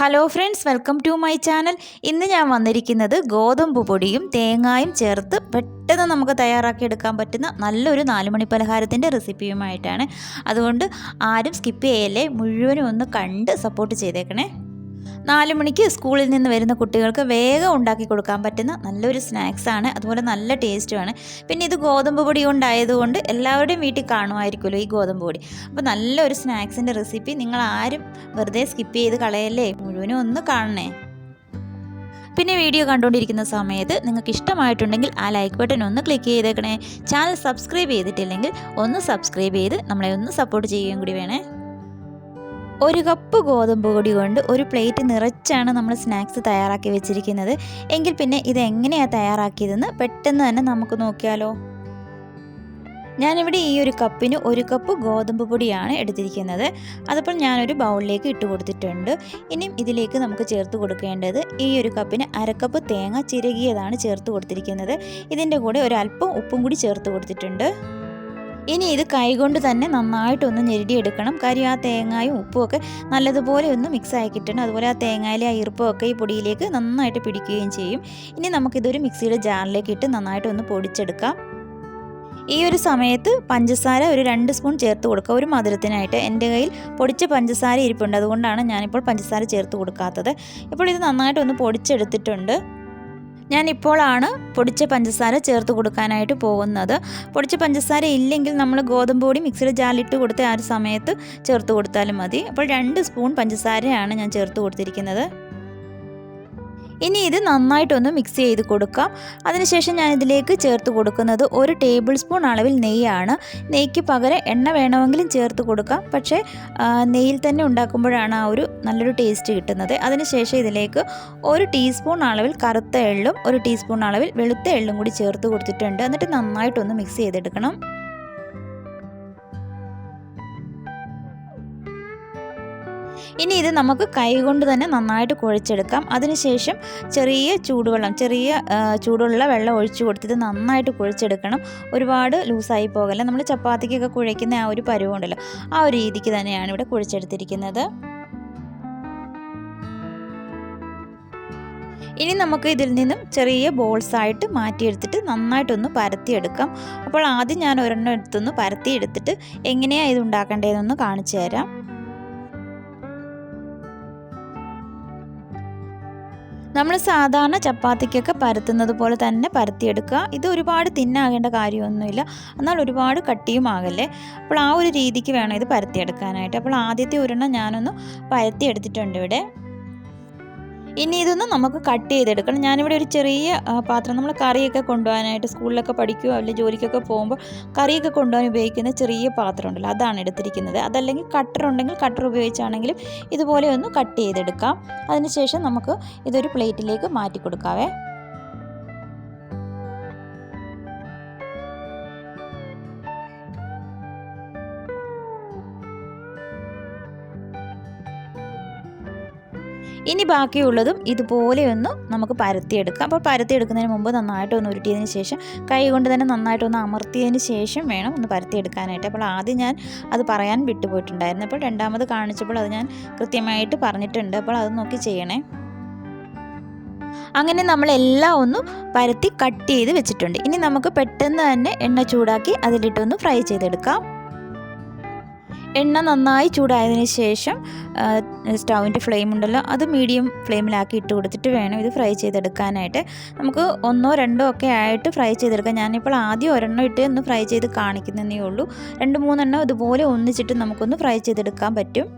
Hello friends, welcome to my channel. ഇന്ന് ഞാൻ വന്നിരിക്കുന്നത് ഗോതമ്പ് പൊടിയും തേങ്ങായും ചേർത്ത് പെട്ടെന്ന് നമുക്ക് തയ്യാറാക്കിയെടുക്കാൻ പറ്റുന്ന നല്ലൊരു 4 മണി പലഹാരത്തിൻ്റെ റെസിപ്പിയുമായിട്ടാണ്. അതുകൊണ്ട് ആരും സ്കിപ്പ് ചെയ്യല്ലേ, മുഴുവനും ഒന്ന് കണ്ട് സപ്പോർട്ട് ചെയ്തേക്കണേ. 4 മണിക്ക് സ്കൂളിൽ നിന്ന് വരുന്ന കുട്ടികൾക്ക് വേഗം ഉണ്ടാക്കി കൊടുക്കാൻ പറ്റുന്ന നല്ലൊരു സ്നാക്സാണ്. അതുപോലെ നല്ല ടേസ്റ്റുമാണ്. പിന്നെ ഇത് ഗോതമ്പ് പൊടി കൊണ്ടായതുകൊണ്ട് എല്ലാവരുടെയും വീട്ടിൽ കാണുമായിരിക്കുമല്ലോ ഈ ഗോതമ്പ് പൊടി. അപ്പോൾ നല്ലൊരു സ്നാക്സിൻ്റെ റെസിപ്പി നിങ്ങൾ ആരും വെറുതെ സ്കിപ്പ് ചെയ്ത് കളയല്ലേ, മുഴുവനും ഒന്ന് കാണണേ. പിന്നെ വീഡിയോ കണ്ടുകൊണ്ടിരിക്കുന്ന സമയത്ത് നിങ്ങൾക്ക് ഇഷ്ടമായിട്ടുണ്ടെങ്കിൽ ആ ലൈക്ക് ബട്ടൺ ഒന്ന് ക്ലിക്ക് ചെയ്തേക്കണേ. ചാനൽ സബ്സ്ക്രൈബ് ചെയ്തിട്ടില്ലെങ്കിൽ ഒന്ന് സബ്സ്ക്രൈബ് ചെയ്ത് നമ്മളെ ഒന്ന് സപ്പോർട്ട് ചെയ്യുകയും കൂടി വേണേ. 1 കപ്പ് ഗോതമ്പ് പൊടി കൊണ്ട് ഒരു പ്ലേറ്റ് നിറച്ചാണ് നമ്മൾ സ്നാക്സ് തയ്യാറാക്കി വെച്ചിരിക്കുന്നത്. എങ്കിൽ പിന്നെ ഇതെങ്ങനെയാണ് തയ്യാറാക്കിയതെന്ന് പെട്ടെന്ന് തന്നെ നമുക്ക് നോക്കിയാലോ. ഞാനിവിടെ ഈ ഒരു കപ്പിന് 1 കപ്പ് ഗോതമ്പ് പൊടിയാണ് എടുത്തിരിക്കുന്നത്. അതപ്പോൾ ഞാനൊരു ബൗളിലേക്ക് ഇട്ട് കൊടുത്തിട്ടുണ്ട്. ഇനിയും ഇതിലേക്ക് നമുക്ക് ചേർത്ത് കൊടുക്കേണ്ടത് ഈ ഒരു കപ്പിന് 1/2 കപ്പ് തേങ്ങ ചിരകിയതാണ് ചേർത്ത് കൊടുത്തിരിക്കുന്നത്. ഇതിൻ്റെ കൂടെ ഒരല്പം ഉപ്പും കൂടി ചേർത്ത് കൊടുത്തിട്ടുണ്ട്. ഇനി ഇത് കൈകൊണ്ട് തന്നെ നന്നായിട്ടൊന്ന് ഞെരടിയെടുക്കണം. കാര്യം ആ തേങ്ങയും ഉപ്പുമൊക്കെ നല്ലതുപോലെ ഒന്ന് മിക്സ് ആയി കിട്ടണം. അതുപോലെ ആ തേങ്ങയിലെ ആ ഈർപ്പമൊക്കെ ഈ പൊടിയിലേക്ക് നന്നായിട്ട് പിടിക്കുകയും ചെയ്യും. ഇനി നമുക്കിതൊരു മിക്സിയുടെ ജാറിലേക്ക് ഇട്ട് നന്നായിട്ടൊന്ന് പൊടിച്ചെടുക്കാം. ഈ ഒരു സമയത്ത് പഞ്ചസാര ഒരു 2 സ്പൂൺ ചേർത്ത് കൊടുക്കുക, ഒരു മധുരത്തിനായിട്ട്. എൻ്റെ കയ്യിൽ പൊടിച്ച പഞ്ചസാര ഇരിപ്പുണ്ട്, അതുകൊണ്ടാണ് ഞാനിപ്പോൾ പഞ്ചസാര ചേർത്ത് കൊടുക്കാത്തത്. ഇപ്പോൾ ഇത് നന്നായിട്ടൊന്ന് പൊടിച്ചെടുത്തിട്ടുണ്ട്. ഞാനിപ്പോഴാണ് പൊടിച്ച പഞ്ചസാര ചേർത്ത് കൊടുക്കാനായിട്ട് പോകുന്നത്. പൊടിച്ച പഞ്ചസാര ഇല്ലെങ്കിൽ നമ്മൾ ഗോതമ്പ് പൊടി മിക്സിയുടെ ജാറിലിട്ട് കൊടുത്ത ആ ഒരു സമയത്ത് ചേർത്ത് കൊടുത്താലും മതി. അപ്പോൾ 2 സ്പൂൺ പഞ്ചസാരയാണ് ഞാൻ ചേർത്ത് കൊടുത്തിരിക്കുന്നത്. ഇനി ഇത് നന്നായിട്ടൊന്ന് മിക്സ് ചെയ്ത് കൊടുക്കാം. അതിനുശേഷം ഞാനിതിലേക്ക് ചേർത്ത് കൊടുക്കുന്നത് 1 ടേബിൾ സ്പൂൺ അളവിൽ നെയ്യാണ്. നെയ്ക്ക് പകരം എണ്ണ വേണമെങ്കിലും ചേർത്ത് കൊടുക്കാം, പക്ഷേ നെയ്യിൽ തന്നെ ഉണ്ടാക്കുമ്പോഴാണ് ആ ഒരു നല്ലൊരു ടേസ്റ്റ് കിട്ടുന്നത്. അതിനുശേഷം ഇതിലേക്ക് 1 ടീസ്പൂൺ അളവിൽ കറുത്ത എള്ളും 1 ടീസ്പൂൺ അളവിൽ വെളുത്ത എള്ളും കൂടി ചേർത്ത് കൊടുത്തിട്ടുണ്ട്. എന്നിട്ട് നന്നായിട്ടൊന്ന് മിക്സ് ചെയ്തെടുക്കണം. ഇനി ഇത് നമുക്ക് കൈകൊണ്ട് തന്നെ നന്നായിട്ട് കുഴച്ചെടുക്കാം. അതിനുശേഷം ചെറിയ ചൂടുള്ള വെള്ളം ഒഴിച്ചു കൊടുത്തിട്ട് നന്നായിട്ട് കുഴച്ചെടുക്കണം. ഒരുപാട് ലൂസായി പോകല്ല. നമ്മൾ ചപ്പാത്തിക്കൊക്കെ കുഴയ്ക്കുന്ന ആ ഒരു പരുവുണ്ടല്ലോ, ആ ഒരു രീതിക്ക് തന്നെയാണ് ഇവിടെ കുഴച്ചെടുത്തിരിക്കുന്നത്. ഇനി നമുക്ക് ഇതിൽ നിന്നും ചെറിയ ബോൾസായിട്ട് മാറ്റിയെടുത്തിട്ട് നന്നായിട്ടൊന്ന് പരത്തിയെടുക്കാം. അപ്പോൾ ആദ്യം ഞാൻ ഒരെണ്ണം എടുത്തൊന്ന് പരത്തിയെടുത്തിട്ട് എങ്ങനെയാണ് ഇത് ഉണ്ടാക്കേണ്ടതെന്നൊന്ന് കാണിച്ചു തരാം. നമ്മൾ സാധാരണ ചപ്പാത്തിക്കൊക്കെ പരത്തുന്നത് പോലെ തന്നെ പരത്തിയെടുക്കുക. ഇത് ഒരുപാട് തിന്നാകേണ്ട കാര്യമൊന്നുമില്ല, എന്നാൽ ഒരുപാട് കട്ടിയും ആകല്ലേ. അപ്പോൾ ആ ഒരു രീതിക്ക് വേണം ഇത് പരത്തിയെടുക്കാനായിട്ട്. അപ്പോൾ ആദ്യത്തെ ഒരെണ്ണം ഞാനൊന്ന് പരത്തിയെടുത്തിട്ടുണ്ട് ഇവിടെ. ഇനി ഇതൊന്ന് നമുക്ക് കട്ട് ചെയ്തെടുക്കണം. ഞാനിവിടെ ഒരു ചെറിയ പാത്രം, നമ്മൾ കറിയൊക്കെ കൊണ്ടുപോകാനായിട്ട് സ്കൂളിലൊക്കെ പഠിക്കുകയോ അല്ലെങ്കിൽ ജോലിക്കൊക്കെ പോകുമ്പോൾ കറിയൊക്കെ കൊണ്ടുപോകാൻ ഉപയോഗിക്കുന്ന ചെറിയ പാത്രം ഉണ്ടല്ലോ, അതാണ് എടുത്തിരിക്കുന്നത്. അതല്ലെങ്കിൽ കട്ടർ ഉണ്ടെങ്കിൽ കട്ടർ ഉപയോഗിച്ചാണെങ്കിലും ഇതുപോലെ ഒന്ന് കട്ട് ചെയ്തെടുക്കാം. അതിനുശേഷം നമുക്ക് ഇതൊരു പ്ലേറ്റിലേക്ക് മാറ്റി കൊടുക്കാവേ. ഇനി ബാക്കിയുള്ളതും ഇതുപോലെയൊന്ന് നമുക്ക് പരത്തിയെടുക്കാം. അപ്പോൾ പരത്തിയെടുക്കുന്നതിന് മുമ്പ് നന്നായിട്ടൊന്ന് ഉരുട്ടിയതിന് ശേഷം കൈ കൊണ്ട് തന്നെ നന്നായിട്ടൊന്ന് അമർത്തിയതിന് ശേഷം വേണം ഒന്ന് പരത്തിയെടുക്കാനായിട്ട്. അപ്പോൾ ആദ്യം ഞാൻ അത് പറയാൻ വിട്ടുപോയിട്ടുണ്ടായിരുന്നു. അപ്പോൾ രണ്ടാമത് കാണിച്ചപ്പോൾ അത് ഞാൻ കൃത്യമായിട്ട് പറഞ്ഞിട്ടുണ്ട്. അപ്പോൾ അത് നോക്കി ചെയ്യണേ. അങ്ങനെ നമ്മളെല്ലാം ഒന്ന് പരത്തി കട്ട് ചെയ്ത് വെച്ചിട്ടുണ്ട്. ഇനി നമുക്ക് പെട്ടെന്ന് തന്നെ എണ്ണ ചൂടാക്കി അതിലിട്ടൊന്ന് ഫ്രൈ ചെയ്തെടുക്കാം. എണ്ണ നന്നായി ചൂടായതിന് ശേഷം സ്റ്റൗവിൻ്റെ ഫ്ലെയിം ഉണ്ടല്ലോ, അത് മീഡിയം ഫ്ലെയിമിലാക്കി ഇട്ട് കൊടുത്തിട്ട് വേണം ഇത് ഫ്രൈ ചെയ്തെടുക്കാനായിട്ട്. നമുക്ക് 1 2 ഒക്കെ ആയിട്ട് ഫ്രൈ ചെയ്തെടുക്കാം. ഞാനിപ്പോൾ ആദ്യം ഒരെണ്ണം ഇട്ട് ഒന്ന് ഫ്രൈ ചെയ്ത് കാണിക്കുന്നതേ ഉള്ളൂ. 2 3 എണ്ണം ഇതുപോലെ ഒന്നിച്ചിട്ട് നമുക്കൊന്ന് ഫ്രൈ ചെയ്തെടുക്കാൻ പറ്റും.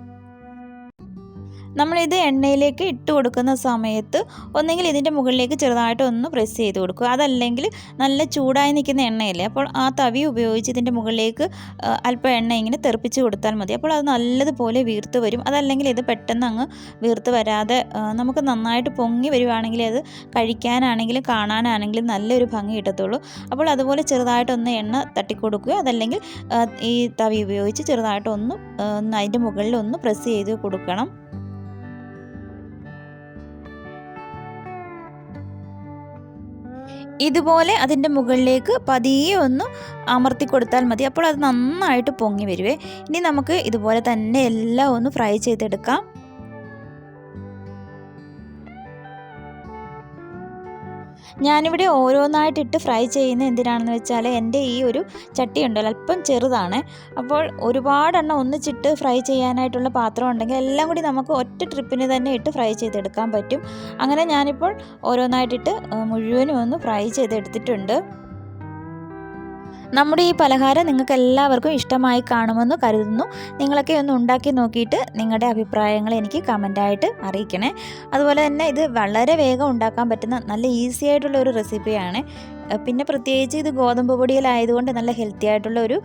നമ്മളിത് എണ്ണയിലേക്ക് ഇട്ട് കൊടുക്കുന്ന സമയത്ത് ഒന്നെങ്കിൽ ഇതിൻ്റെ മുകളിലേക്ക് ചെറുതായിട്ട് ഒന്ന് പ്രസ് ചെയ്ത് കൊടുക്കുക. അതല്ലെങ്കിൽ നല്ല ചൂടായി നിൽക്കുന്ന എണ്ണയില്ലേ, അപ്പോൾ ആ തവി ഉപയോഗിച്ച് ഇതിൻ്റെ മുകളിലേക്ക് അല്പം എണ്ണ ഇങ്ങനെ തെറിപ്പിച്ച് കൊടുത്താൽ മതി. അപ്പോൾ അത് നല്ലതുപോലെ വീർത്ത് വരും. അതല്ലെങ്കിൽ ഇത് പെട്ടെന്ന് അങ്ങ് വീർത്ത് വരാതെ നമുക്ക് നന്നായിട്ട് പൊങ്ങി വരുവാണെങ്കിൽ അത് കഴിക്കാനാണെങ്കിലും കാണാനാണെങ്കിലും നല്ലൊരു ഭംഗി കിട്ടത്തുള്ളൂ. അപ്പോൾ അതുപോലെ ചെറുതായിട്ടൊന്ന് എണ്ണ തട്ടിക്കൊടുക്കുക. അതല്ലെങ്കിൽ ഈ തവി ഉപയോഗിച്ച് ചെറുതായിട്ടൊന്ന് അതിൻ്റെ മുകളിൽ ഒന്ന് പ്രസ് ചെയ്ത് കൊടുക്കണം. ഇതുപോലെ അതിൻ്റെ മുകളിലേക്ക് പതിയെ ഒന്ന് അമർത്തി കൊടുത്താൽ മതി. അപ്പോൾ അത് നന്നായിട്ട് പൊങ്ങി വരുവേ. ഇനി നമുക്ക് ഇതുപോലെ തന്നെ എല്ലാം ഒന്ന് ഫ്രൈ ചെയ്തെടുക്കാം. ഞാനിവിടെ ഓരോന്നായിട്ടിട്ട് ഫ്രൈ ചെയ്യുന്നത് എന്തിനാണെന്ന് വെച്ചാൽ എൻ്റെ ഈ ഒരു ചട്ടി ഉണ്ടല്ലോ അല്പം ചെറുതാണ്. അപ്പോൾ ഒരുപാടെണ്ണം ഒന്നിച്ചിട്ട് ഫ്രൈ ചെയ്യാനായിട്ടുള്ള പാത്രം ഉണ്ടെങ്കിൽ എല്ലാം കൂടി നമുക്ക് ഒറ്റ ട്രിപ്പിന് തന്നെ ഇട്ട് ഫ്രൈ ചെയ്തെടുക്കാൻ പറ്റും. അങ്ങനെ ഞാനിപ്പോൾ ഓരോന്നായിട്ടിട്ട് മുഴുവനും ഒന്ന് ഫ്രൈ ചെയ്തെടുത്തിട്ടുണ്ട്. നമ്മുടെ ഈ പലഹാരം നിങ്ങൾക്ക് എല്ലാവർക്കും ഇഷ്ടമായി കാണുമെന്ന് കരുതുന്നു. നിങ്ങളൊക്കെ ഒന്ന് ഉണ്ടാക്കി നോക്കിയിട്ട് നിങ്ങളുടെ അഭിപ്രായങ്ങൾ എനിക്ക് കമൻ്റായിട്ട് അറിയിക്കണേ. അതുപോലെ തന്നെ ഇത് വളരെ വേഗം ഉണ്ടാക്കാൻ പറ്റുന്ന നല്ല ഈസി ആയിട്ടുള്ള ഒരു റെസിപ്പിയാണ്. പിന്നെ പ്രത്യേകിച്ച് ഇത് ഗോതമ്പ് പൊടിയിലായതുകൊണ്ട് നല്ല ഹെൽത്തി ആയിട്ടുള്ള ഒരു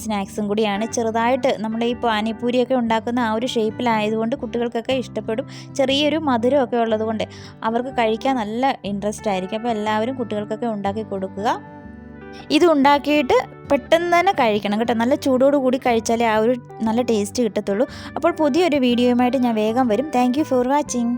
സ്നാക്സും കൂടിയാണ്. ചെറുതായിട്ട് നമ്മൾ ഈ പാനിപ്പൂരിയൊക്കെ ഉണ്ടാക്കുന്ന ആ ഒരു ഷേപ്പിലായതുകൊണ്ട് കുട്ടികൾക്കൊക്കെ ഇഷ്ടപ്പെടും. ചെറിയൊരു മധുരമൊക്കെ ഉള്ളതുകൊണ്ട് അവർക്ക് കഴിക്കാൻ നല്ല ഇൻട്രസ്റ്റ് ആയിരിക്കും. അപ്പോൾ എല്ലാവരും കുട്ടികൾക്കൊക്കെ ഉണ്ടാക്കി കൊടുക്കുക. ഇത് ഉണ്ടാക്കിയിട്ട് പെട്ടെന്ന് തന്നെ കഴിക്കണം കേട്ടോ. നല്ല ചൂടോടുകൂടി കഴിച്ചാലേ ആ ഒരു നല്ല ടേസ്റ്റ് കിട്ടത്തുള്ളൂ. അപ്പോൾ പുതിയൊരു വീഡിയോയുമായിട്ട് ഞാൻ വേഗം വരും. Thank you for watching.